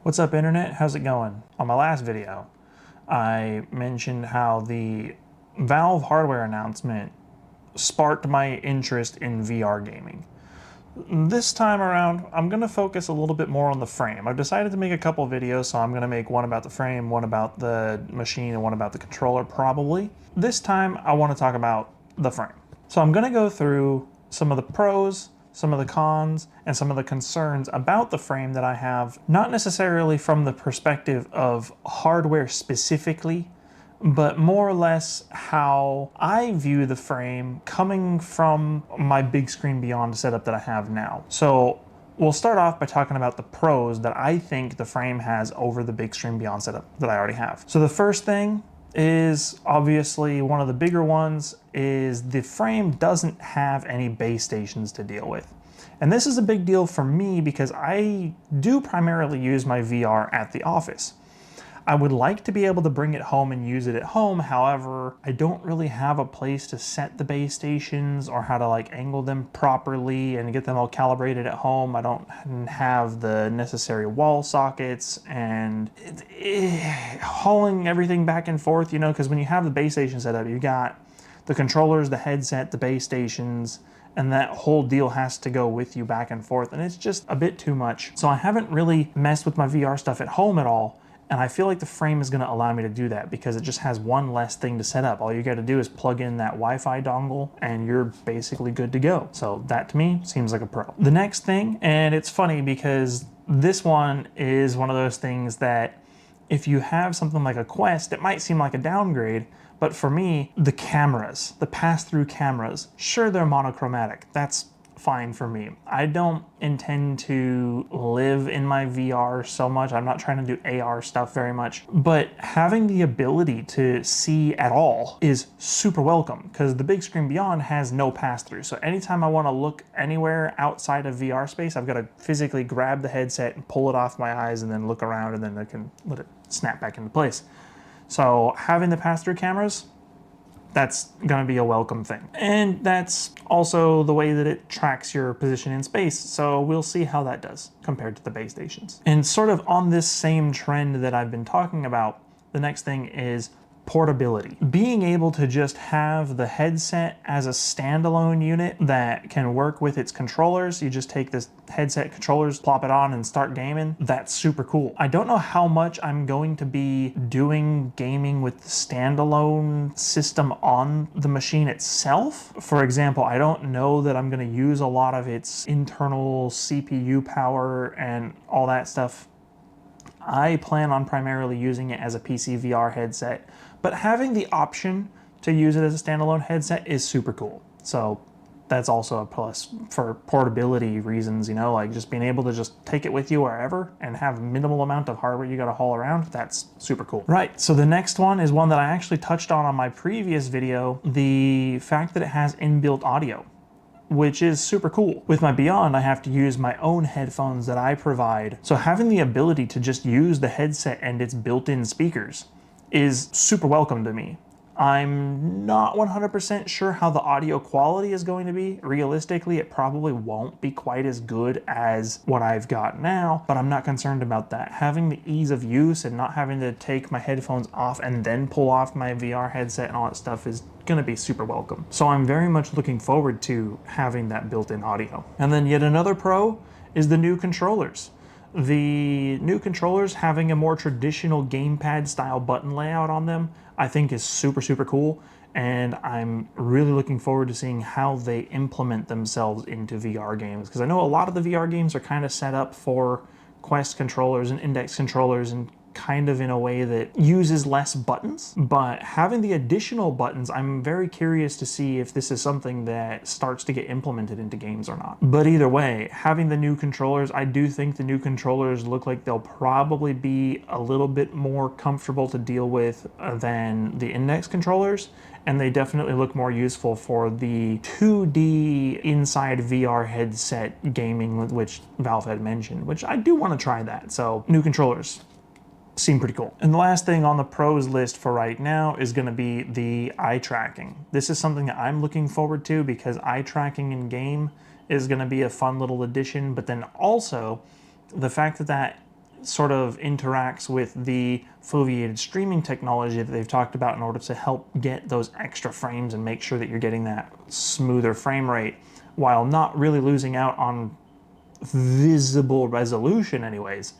What's up, internet? How's it going? On my last video, I mentioned how the Valve hardware announcement sparked my interest in VR gaming. This time around, I'm going to focus a little bit more on the frame. I've decided to make a couple videos, so I'm going to make one about the frame, one about the machine, and one about the controller probably. This time, I want to talk about the frame. So I'm going to go through some of the pros, some of the cons, and some of the concerns about the frame that I have, not necessarily from the perspective of hardware specifically, but more or less how I view the frame coming from my Bigscreen Beyond setup that I have now. So we'll start off by talking about the pros that I think the frame has over the Bigscreen Beyond setup that I already have. So the first thing is, obviously one of the bigger ones, is the frame doesn't have any base stations to deal with. And this is a big deal for me because I do primarily use my VR at the office. I would like to be able to bring it home and use it at home. However, I don't really have a place to set the base stations or how to angle them properly and get them all calibrated at home. I don't have the necessary wall sockets and hauling everything back and forth, because when you have the base station set up, you got the controllers, the headset, the base stations, and that whole deal has to go with you back and forth, and it's just a bit too much. So I haven't really messed with my VR stuff at home at all. And I feel like the frame is going to allow me to do that because it just has one less thing to set up. All you got to do is plug in that Wi-Fi dongle and you're basically good to go. So that to me seems like a pro. The next thing, and it's funny because this one is one of those things that if you have something like a Quest, it might seem like a downgrade. But for me, the cameras, the pass-through cameras, sure, they're monochromatic. That's fine for me. I don't intend to live in my VR so much. I'm not trying to do AR stuff very much, but having the ability to see at all is super welcome because the Bigscreen Beyond has no pass-through. So anytime I want to look anywhere outside of VR space, I've got to physically grab the headset and pull it off my eyes and then look around, and then I can let it snap back into place. So having the pass-through cameras, that's going to be a welcome thing. And that's also the way that it tracks your position in space. So we'll see how that does compared to the base stations. And sort of on this same trend that I've been talking about, the next thing is portability. Being able to just have the headset as a standalone unit that can work with its controllers. You just take this headset controllers, plop it on and start gaming. That's super cool. I don't know how much I'm going to be doing gaming with the standalone system on the machine itself. For example, I don't know that I'm going to use a lot of its internal CPU power and all that stuff. I plan on primarily using it as a PC VR headset, but having the option to use it as a standalone headset is super cool. So that's also a plus for portability reasons, just being able to just take it with you wherever and have minimal amount of hardware you got to haul around. That's super cool. Right, so the next one is one that I actually touched on my previous video, the fact that it has inbuilt audio, which is super cool. With my Beyond, I have to use my own headphones that I provide. So having the ability to just use the headset and its built-in speakers is super welcome to me. I'm not 100% sure how the audio quality is going to be. Realistically, it probably won't be quite as good as what I've got now, but I'm not concerned about that. Having the ease of use and not having to take my headphones off and then pull off my VR headset and all that stuff is gonna be super welcome. So I'm very much looking forward to having that built-in audio. And then yet another pro is the new controllers. The new controllers having a more traditional gamepad style button layout on them, I think is super, super cool. And I'm really looking forward to seeing how they implement themselves into VR games. Because I know a lot of the VR games are kind of set up for Quest controllers and Index controllers and kind of in a way that uses less buttons, but having the additional buttons, I'm very curious to see if this is something that starts to get implemented into games or not. But either way, having the new controllers, I do think the new controllers look like they'll probably be a little bit more comfortable to deal with than the Index controllers, and they definitely look more useful for the 2D inside VR headset gaming, which Valve had mentioned, which I do want to try that. So new controllers seem pretty cool. And the last thing on the pros list for right now is going to be the eye tracking. This is something that I'm looking forward to because eye tracking in game is going to be a fun little addition, but then also the fact that sort of interacts with the foveated streaming technology that they've talked about in order to help get those extra frames and make sure that you're getting that smoother frame rate while not really losing out on visible resolution anyways.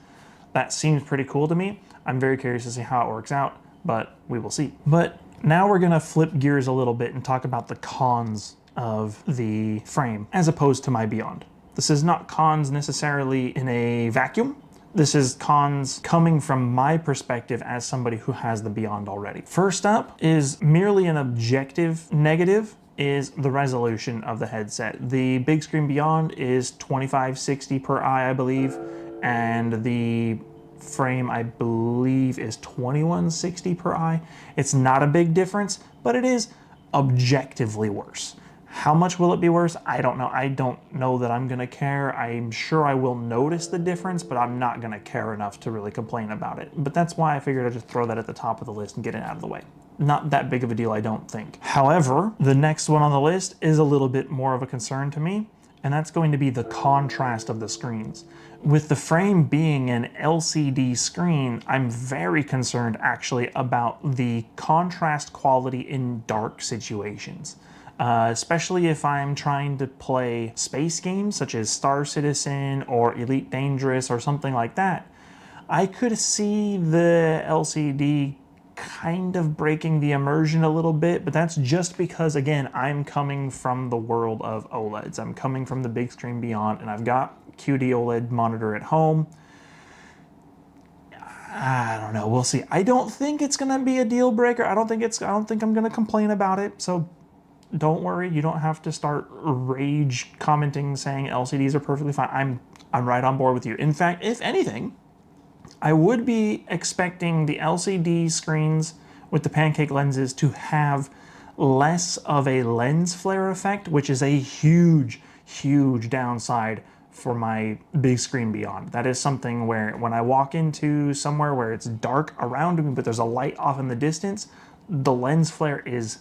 That seems pretty cool to me. I'm very curious to see how it works out, but we will see. But now we're gonna flip gears a little bit and talk about the cons of the frame as opposed to my Beyond. This is not cons necessarily in a vacuum. This is cons coming from my perspective as somebody who has the Beyond already. First up is merely an objective negative is the resolution of the headset. The Bigscreen Beyond is 2560 per eye, I believe, and the frame, I believe, is 2160 per eye. It's not a big difference, but it is objectively worse. How much will it be worse? I don't know. I don't know that I'm gonna care. I'm sure I will notice the difference, but I'm not gonna care enough to really complain about it. But that's why I figured I'd just throw that at the top of the list and get it out of the way. Not that big of a deal, I don't think. However, the next one on the list is a little bit more of a concern to me, and that's going to be the contrast of the screens. With the frame being an LCD screen, I'm very concerned actually about the contrast quality in dark situations. Especially if I'm trying to play space games such as Star Citizen or Elite Dangerous or something like that. I could see the LCD kind of breaking the immersion a little bit, but that's just because, again, I'm coming from the world of OLEDs. I'm coming from the Bigscreen Beyond, and I've got QD OLED monitor at home. I don't know, we'll see. I don't think it's gonna be a deal breaker. I don't think I'm gonna complain about it, so don't worry, you don't have to start rage commenting saying LCDs are perfectly fine. I'm right on board with you. In fact, if anything, I would be expecting the LCD screens with the pancake lenses to have less of a lens flare effect, which is a huge, huge downside for my Bigscreen Beyond. That is something where when I walk into somewhere where it's dark around me, but there's a light off in the distance, the lens flare is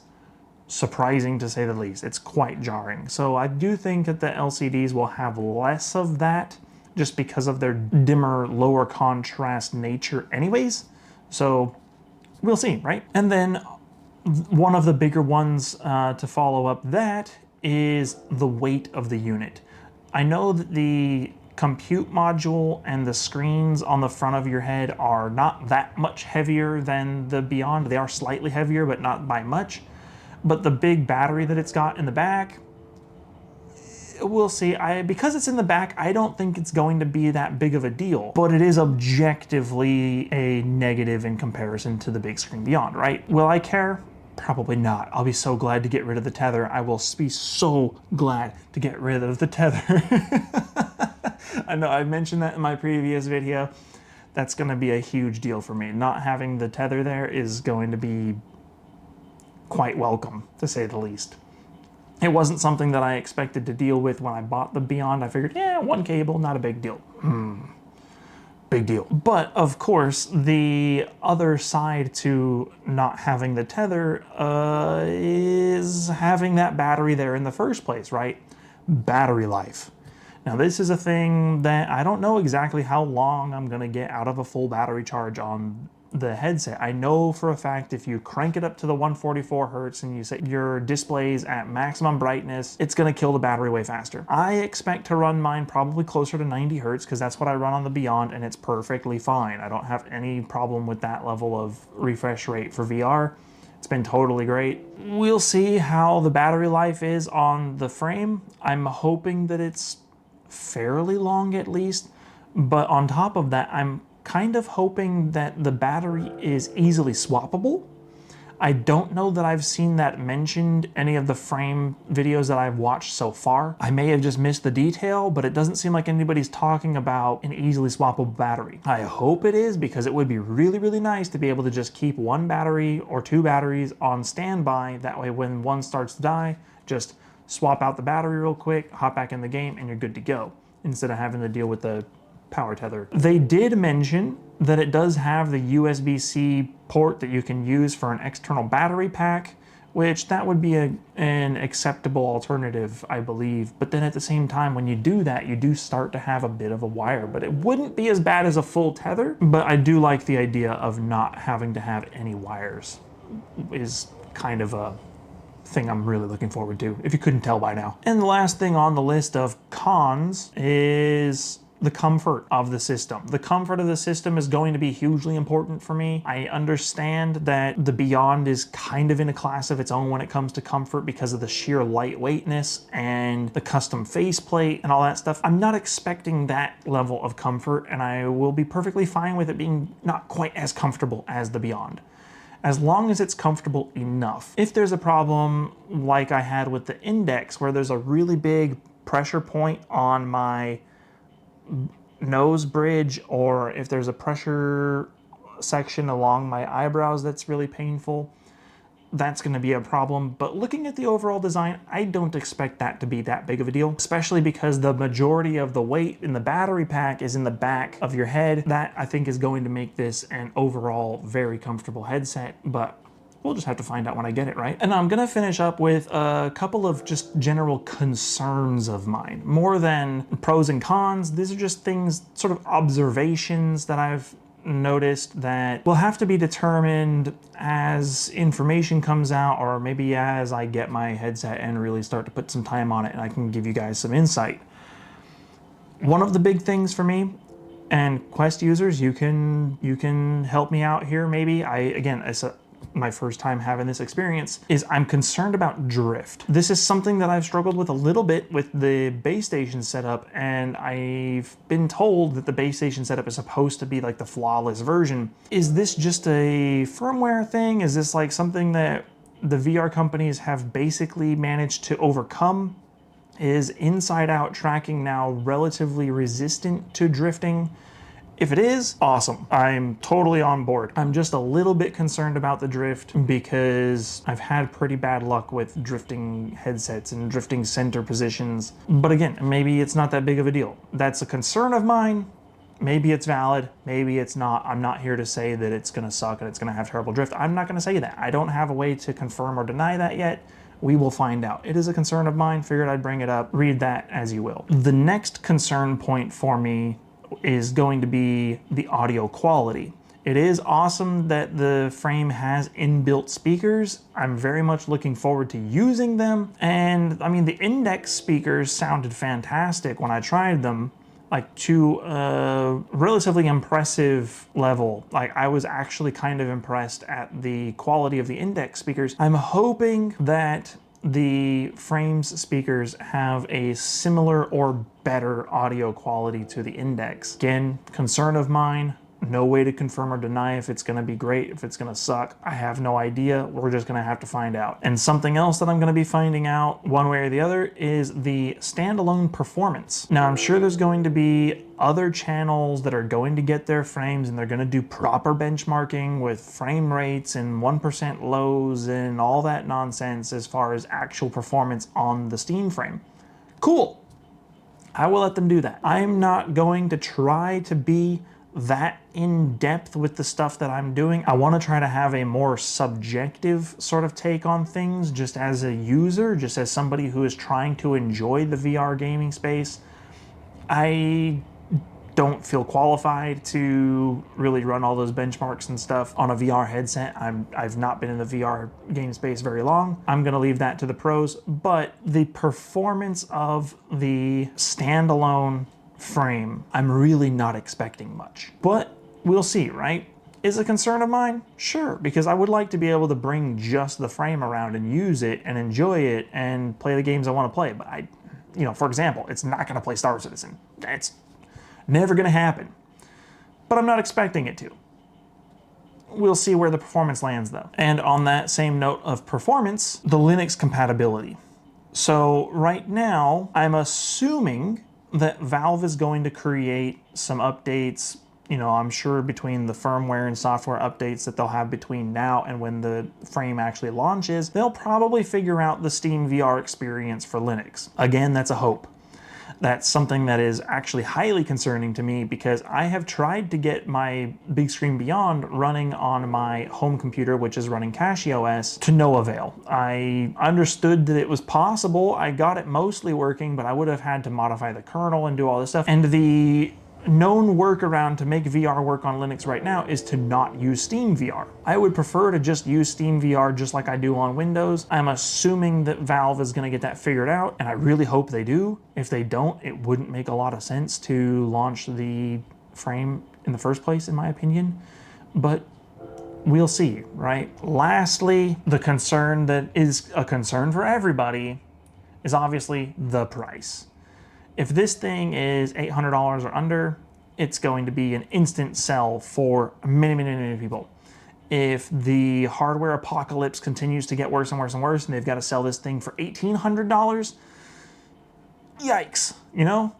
surprising to say the least. It's quite jarring. So I do think that the LCDs will have less of that just because of their dimmer, lower contrast nature anyways. So we'll see, right? And then one of the bigger ones to follow up that is the weight of the unit. I know that the compute module and the screens on the front of your head are not that much heavier than the Beyond. They are slightly heavier, but not by much. But the big battery that it's got in the back, we'll see. Because it's in the back, I don't think it's going to be that big of a deal, but it is objectively a negative in comparison to the Bigscreen Beyond, right? Will I care? Probably not. I'll be so glad to get rid of the tether. I will be so glad to get rid of the tether. I know I mentioned that in my previous video. That's going to be a huge deal for me. Not having the tether there is going to be quite welcome, to say the least. It wasn't something that I expected to deal with when I bought the Beyond. I figured, yeah, one cable, not a big deal. Big deal. But of course, the other side to not having the tether is having that battery there in the first place, right? Battery life. Now, this is a thing that I don't know exactly how long I'm going to get out of a full battery charge on the headset. I know for a fact if you crank it up to the 144 hertz and you set your displays at maximum brightness, it's going to kill the battery way faster. I expect to run mine probably closer to 90 hertz because that's what I run on the Beyond, and it's perfectly fine. I don't have any problem with that level of refresh rate for VR. It's been totally great. We'll see how the battery life is on the frame. I'm hoping that it's fairly long at least, but on top of that, I'm kind of hoping that the battery is easily swappable. I don't know that I've seen that mentioned any of the frame videos that I've watched so far. I may have just missed the detail, but it doesn't seem like anybody's talking about an easily swappable battery. I hope it is, because it would be really, really nice to be able to just keep one battery or two batteries on standby. That way when one starts to die, just swap out the battery real quick, hop back in the game, and you're good to go, instead of having to deal with the power tether. They did mention that it does have the USB-C port that you can use for an external battery pack, which that would be an acceptable alternative, I believe. But then at the same time, when you do that, you do start to have a bit of a wire, but it wouldn't be as bad as a full tether. But I do like the idea of not having to have any wires, is kind of a thing I'm really looking forward to, if you couldn't tell by now. And the last thing on the list of cons is the comfort of the system. The comfort of the system is going to be hugely important for me. I understand that the Beyond is kind of in a class of its own when it comes to comfort because of the sheer lightweightness and the custom faceplate and all that stuff. I'm not expecting that level of comfort, and I will be perfectly fine with it being not quite as comfortable as the Beyond, as long as it's comfortable enough. If there's a problem like I had with the Index, where there's a really big pressure point on my nose bridge, or if there's a pressure section along my eyebrows that's really painful, that's going to be a problem. But looking at the overall design, I don't expect that to be that big of a deal, especially because the majority of the weight in the battery pack is in the back of your head. That, I think, is going to make this an overall very comfortable headset, but we'll just have to find out when I get it, right? And I'm gonna finish up with a couple of just general concerns of mine. More than pros and cons, these are just things, sort of observations that I've noticed that will have to be determined as information comes out, or maybe as I get my headset and really start to put some time on it and I can give you guys some insight. One of the big things for me, and Quest users, you can help me out here maybe. It's my first time having this experience, is I'm concerned about drift. This is something that I've struggled with a little bit with the base station setup, and I've been told that the base station setup is supposed to be like the flawless version. Is this just a firmware thing? Is this like something that the VR companies have basically managed to overcome? Is inside out tracking now relatively resistant to drifting? If it is, awesome. I'm totally on board. I'm just a little bit concerned about the drift because I've had pretty bad luck with drifting headsets and drifting center positions. But again, maybe it's not that big of a deal. That's a concern of mine. Maybe it's valid, maybe it's not. I'm not here to say that it's gonna suck and it's gonna have terrible drift. I'm not gonna say that. I don't have a way to confirm or deny that yet. We will find out. It is a concern of mine, figured I'd bring it up. Read that as you will. The next concern point for me is going to be the audio quality. It is awesome that the frame has inbuilt speakers. I'm very much looking forward to using them. And I mean, the Index speakers sounded fantastic when I tried them, like to a relatively impressive level. Like I was actually kind of impressed at the quality of the Index speakers. I'm hoping that the Frames speakers have a similar or better audio quality to the Index. Again, concern of mine, no way to confirm or deny if it's gonna be great, if it's gonna suck. I have no idea, we're just gonna have to find out. And something else that I'm gonna be finding out one way or the other is the standalone performance. Now I'm sure there's going to be other channels that are going to get their frames and they're gonna do proper benchmarking with frame rates and 1% lows and all that nonsense as far as actual performance on the Steam frame. Cool, I will let them do that. I'm not going to try to be that in depth with the stuff that I'm doing. I want to try to have a more subjective sort of take on things, just as a user, just as somebody who is trying to enjoy the VR gaming space. I don't feel qualified to really run all those benchmarks and stuff on a VR headset. I've not been in the VR game space very long. I'm gonna leave that to the pros, but the performance of the standalone frame, I'm really not expecting much. But we'll see, right? Is a concern of mine? Sure, because I would like to be able to bring just the frame around and use it and enjoy it and play the games I want to play. But for example, it's not going to play Star Citizen. It's never going to happen. But I'm not expecting it to. We'll see where the performance lands though. And on that same note of performance, the Linux compatibility. So right now, I'm assuming that Valve is going to create some updates, I'm sure between the firmware and software updates that they'll have between now and when the frame actually launches, they'll probably figure out the Steam VR experience for Linux. Again, that's a hope. That's something that is actually highly concerning to me because I have tried to get my Bigscreen Beyond running on my home computer, which is running CachyOS, to no avail. I understood that it was possible. I got it mostly working, but I would have had to modify the kernel and do all this stuff. And the known workaround to make VR work on Linux right now is to not use Steam VR. I would prefer to just use Steam VR just like I do on Windows. I'm assuming that Valve is going to get that figured out, and I really hope they do. If they don't, it wouldn't make a lot of sense to launch the frame in the first place, in my opinion. But we'll see, right? Lastly, the concern that is a concern for everybody is obviously the price. If this thing is $800 or under, it's going to be an instant sell for many people. If the hardware apocalypse continues to get worse and worse and worse, and they've got to sell this thing for $1,800, yikes, you know?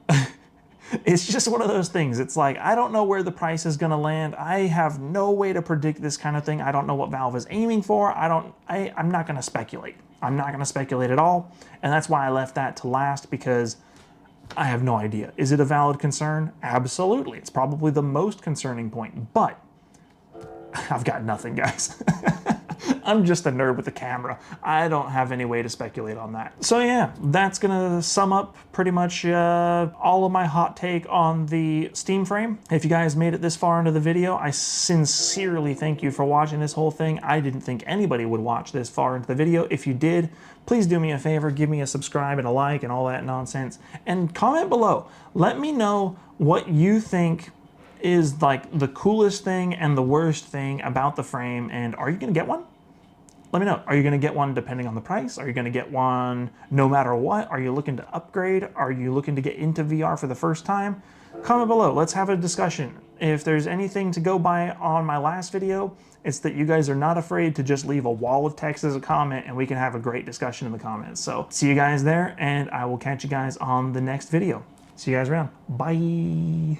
It's just one of those things. It's like, I don't know where the price is going to land. I have no way to predict this kind of thing. I don't know what Valve is aiming for. I'm not going to speculate. I'm not going to speculate at all. And that's why I left that to last, because I have no idea. Is it a valid concern? Absolutely. It's probably the most concerning point, but I've got nothing, guys. I'm just a nerd with a camera. I don't have any way to speculate on that. So yeah, that's gonna sum up pretty much all of my hot take on the Steam frame. If you guys made it this far into the video, I sincerely thank you for watching this whole thing. I didn't think anybody would watch this far into the video. If you did, please do me a favor, give me a subscribe and a like and all that nonsense, and comment below. Let me know what you think is like the coolest thing and the worst thing about the frame, and are you gonna get one? Let me know. Are you going to get one depending on the price? Are you going to get one no matter what? Are you looking to upgrade? Are you looking to get into VR for the first time? Comment below. Let's have a discussion. If there's anything to go by on my last video, it's that you guys are not afraid to just leave a wall of text as a comment, and we can have a great discussion in the comments. So see you guys there, and I will catch you guys on the next video. See you guys around. Bye.